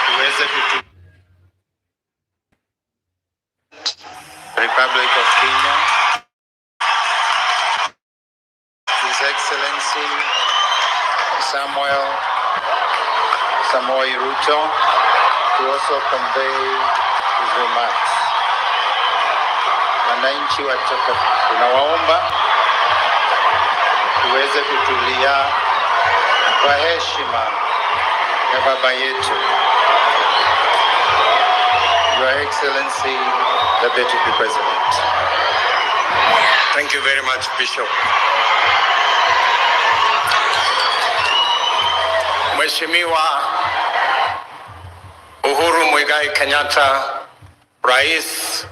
tuweze kutu Republic of Kenya, His Excellency Samoei Ruto, to also convey his remarks. Wananchi wachoka, tunawaomba tuweze kutulia kwa heshima ya baba yetu, Your Excellency the Deputy President. Thank you very much, Bishop. Mheshimiwa Uhuru Muigai Kenyatta, Rais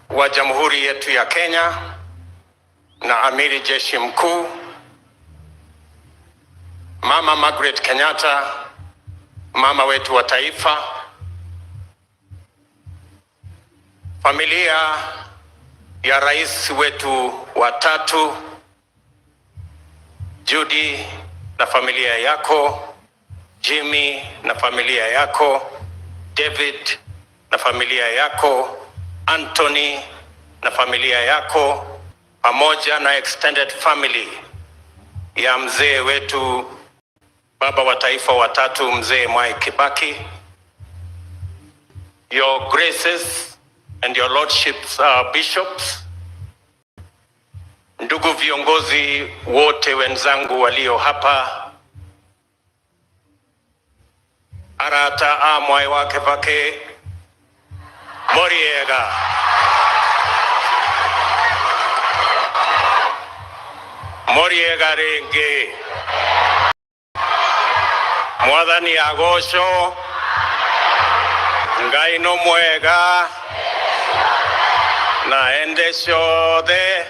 wa Jamhuri yetu ya Kenya na Amiri Jeshi Mkuu, Mama Margaret Kenyatta, mama wetu wa taifa, familia ya rais wetu wa tatu, Judy na familia yako, Jimmy na familia yako, David na familia yako, Anthony na familia yako, pamoja na extended family ya mzee wetu baba wa taifa wa tatu, mzee Mwai Kibaki. Your graces and your lordships, bishops, ndugu viongozi wote wenzangu walio hapa, arata Mwai wa Kibaki Moriega, Moriega renge Mwathani agocwo, Ngai no mwega na ende ciothe.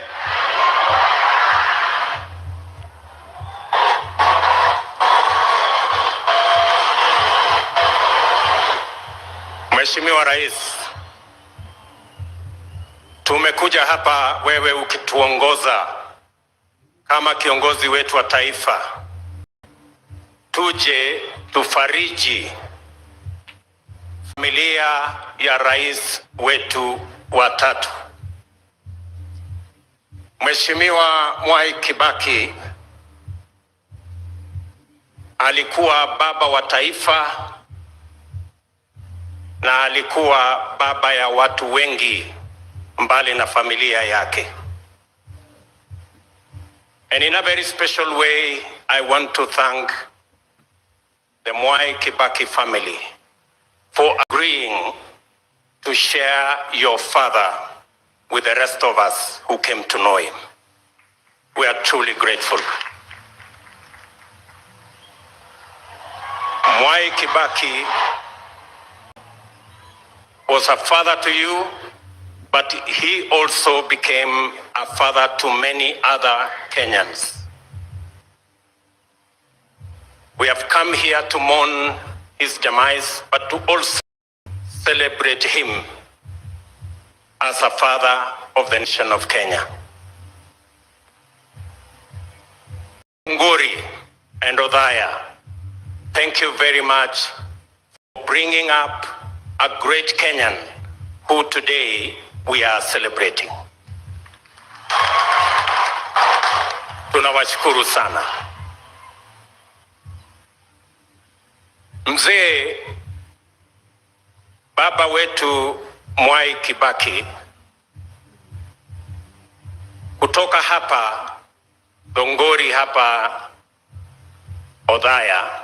Mheshimiwa Rais, tumekuja hapa wewe ukituongoza kama kiongozi wetu wa taifa, tuje tufariji familia ya rais wetu wa tatu. Mheshimiwa Mwai Kibaki alikuwa baba wa taifa na alikuwa baba ya watu wengi mbali na familia yake. And in a very special way, I want to thank the Mwai Kibaki family for agreeing to share your father with the rest of us who came to know him. We are truly grateful. Mwai Kibaki was a father to you, but he also became a father to many other Kenyans. We have come here to mourn his demise, but to also celebrate him as a father of the nation of Kenya. Nguri and Othaya, thank you very much for bringing up a great Kenyan who today we are celebrating. Tunawashukuru sana. Mzee baba wetu Mwai Kibaki kutoka hapa Dongori hapa Othaya,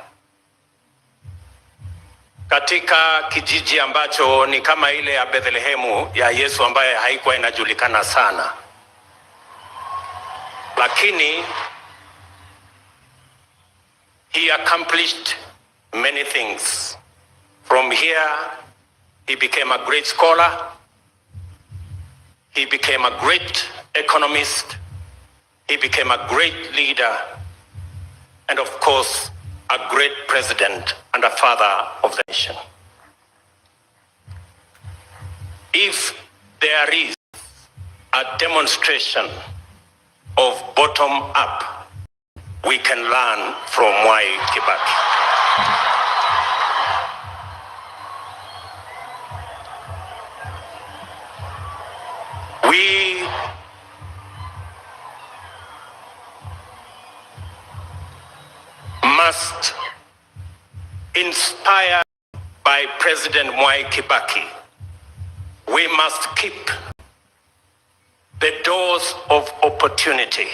katika kijiji ambacho ni kama ile ya Bethlehemu ya Yesu ambaye haikuwa inajulikana sana, lakini he accomplished many things. From here, he became a great scholar, he became a great economist, he became a great leader, and of course, a great president and a father of the nation. If there is a demonstration of bottom up, we can learn from Mwai Kibaki. inspired by President Mwai Kibaki, we must keep the doors of opportunity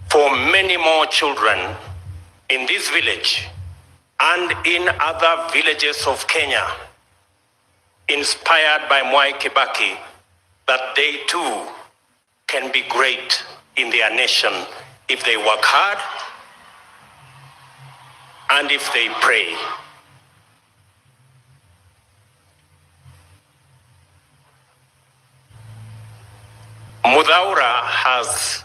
for many more children in this village and in other villages of Kenya, inspired by Mwai Kibaki, that they too can be great in their nation if they work hard and if they pray. Mudhaura has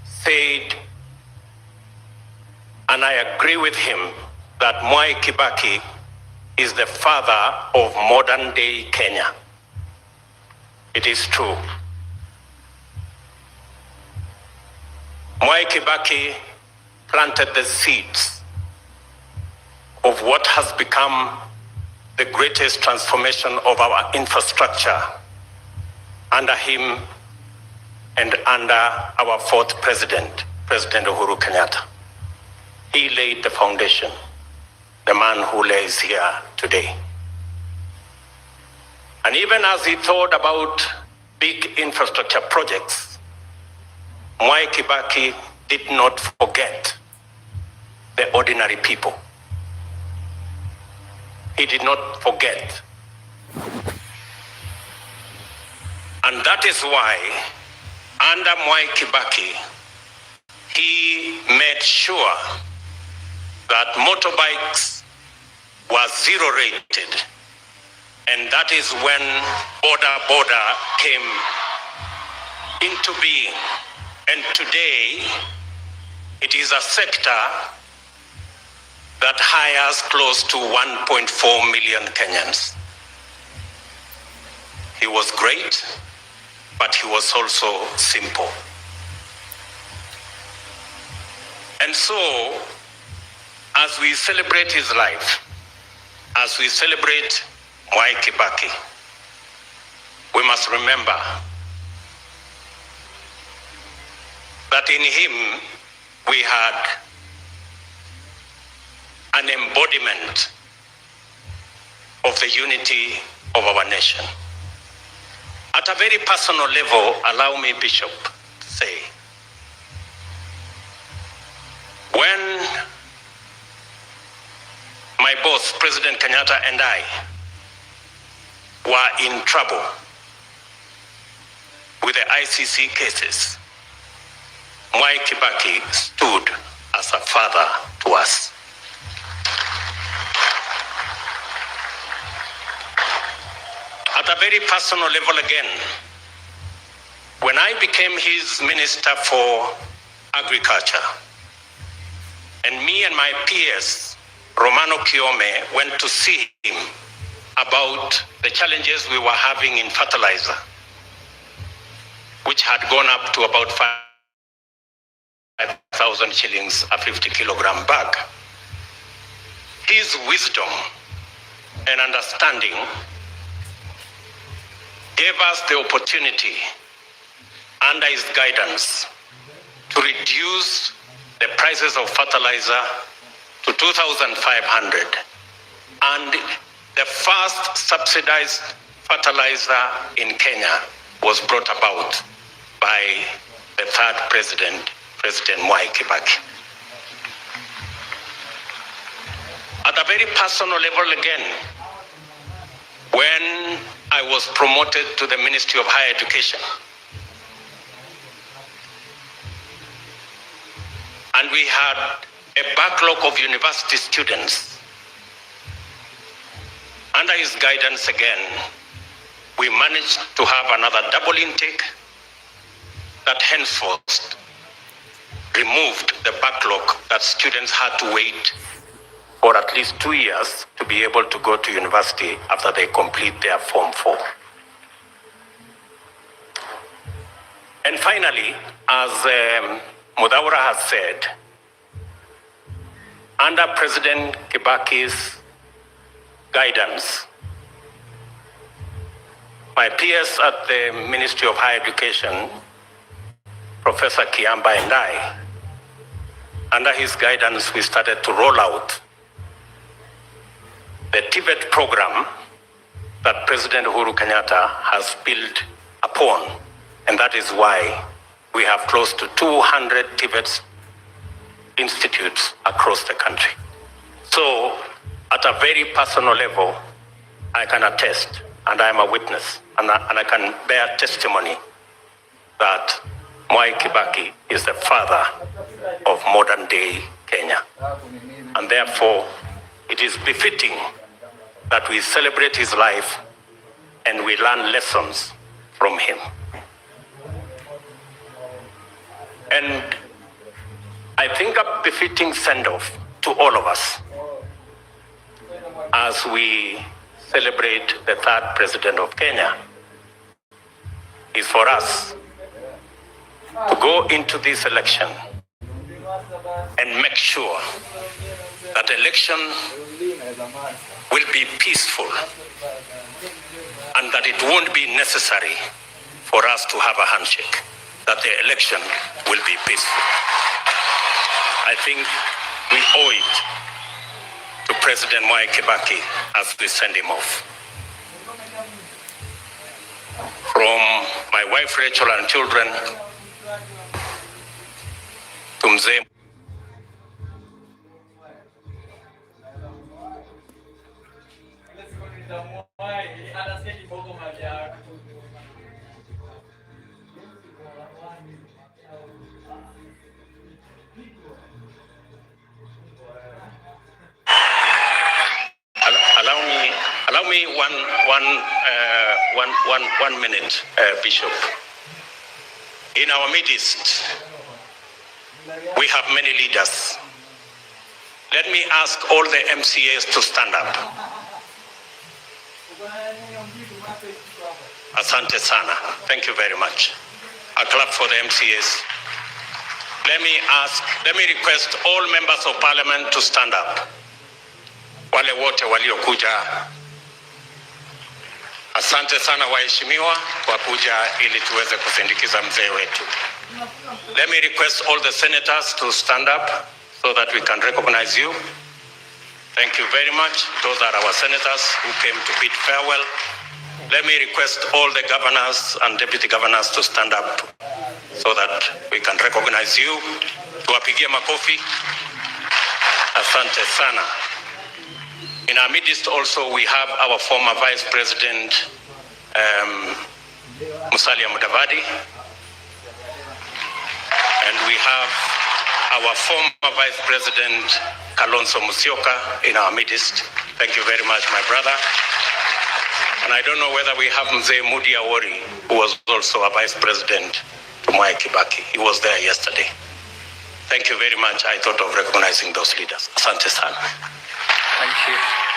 said, and I agree with him, that Mwai Kibaki is the father of modern day Kenya. It is true. Mwai Kibaki planted the seeds of what has become the greatest transformation of our infrastructure under him and under our fourth president, President Uhuru Kenyatta. He laid the foundation, the man who lays here today. And even as he thought about big infrastructure projects, Mwai Kibaki did not forget the ordinary people. He did not forget. And that is why, under Mwai Kibaki, he made sure that motorbikes were zero rated. And that is when border came into being. And today, it is a sector that hires close to 1.4 million Kenyans. He was great, but he was also simple. And so, as we celebrate his life, as we celebrate Mwai Kibaki, we must remember that in him we had an embodiment of the unity of our nation. At a very personal level, allow me, Bishop, to say, when my boss, President Kenyatta, and I were in trouble with the ICC cases, Mwai Kibaki stood as a father to us. At a very personal level again, when I became his Minister for Agriculture, and me and my peers, Romano Kiome, went to see him about the challenges we were having in fertilizer, which had gone up to about 5,000 shillings a 50-kilogram bag. His wisdom and understanding gave us the opportunity, under his guidance, to reduce the prices of fertilizer to 2,500. And the first subsidized fertilizer in Kenya was brought about by the third president, President Mwai Kibaki. At a very personal level again, when I was promoted to the Ministry of Higher Education, and we had a backlog of university students, under his guidance again, we managed to have another double intake that henceforth removed the backlog that students had to wait for at least 2 years to be able to go to university after they complete their Form 4. And finally, as Mudhaura has said, under President Kibaki's guidance, my peers at the Ministry of Higher Education, Professor Kiamba and I, under his guidance, we started to roll out the Tibet program that President Uhuru Kenyatta has built upon. And that is why we have close to 200 Tibet institutes across the country. So at a very personal level, I can attest, and I am a witness, and I can bear testimony that Mwai Kibaki is the father of modern day Kenya. And therefore, it is befitting that we celebrate his life and we learn lessons from him. And I think a befitting send-off to all of us as we celebrate the third president of Kenya is for us to go into this election and make sure that election will be peaceful and that it won't be necessary for us to have a handshake, that the election will be peaceful. I think we owe it to President Mwai Kibaki as we send him off. From my wife Rachel and children to Mzee Allow me one minute, Bishop. In our midst, we have many leaders. Let me ask all the MCAs to stand up. Asante sana. Thank you very much. A clap for the MCAs. Let me request all members of parliament to stand up. Wale wote waliokuja. Asante sana waheshimiwa kwa kuja ili tuweze kusindikiza mzee wetu. Let me request all the senators to stand up so that we can recognize you. Thank you very much. Those are our senators who came to bid farewell. Let me request all the governors and deputy governors to stand up so that we can recognize you. Tuwapigie makofi. Asante sana. In our midst also we have our former Vice President Musalia Mudavadi, and we have our former Vice President Kalonzo Musyoka in our midst. Thank you very much, my brother. And I don't know whether we have Mzee Mudi Awori, who was also a Vice President to Mwai Kibaki. He was there yesterday. Thank you very much. I thought of recognizing those leaders. Asante sana. Thank you.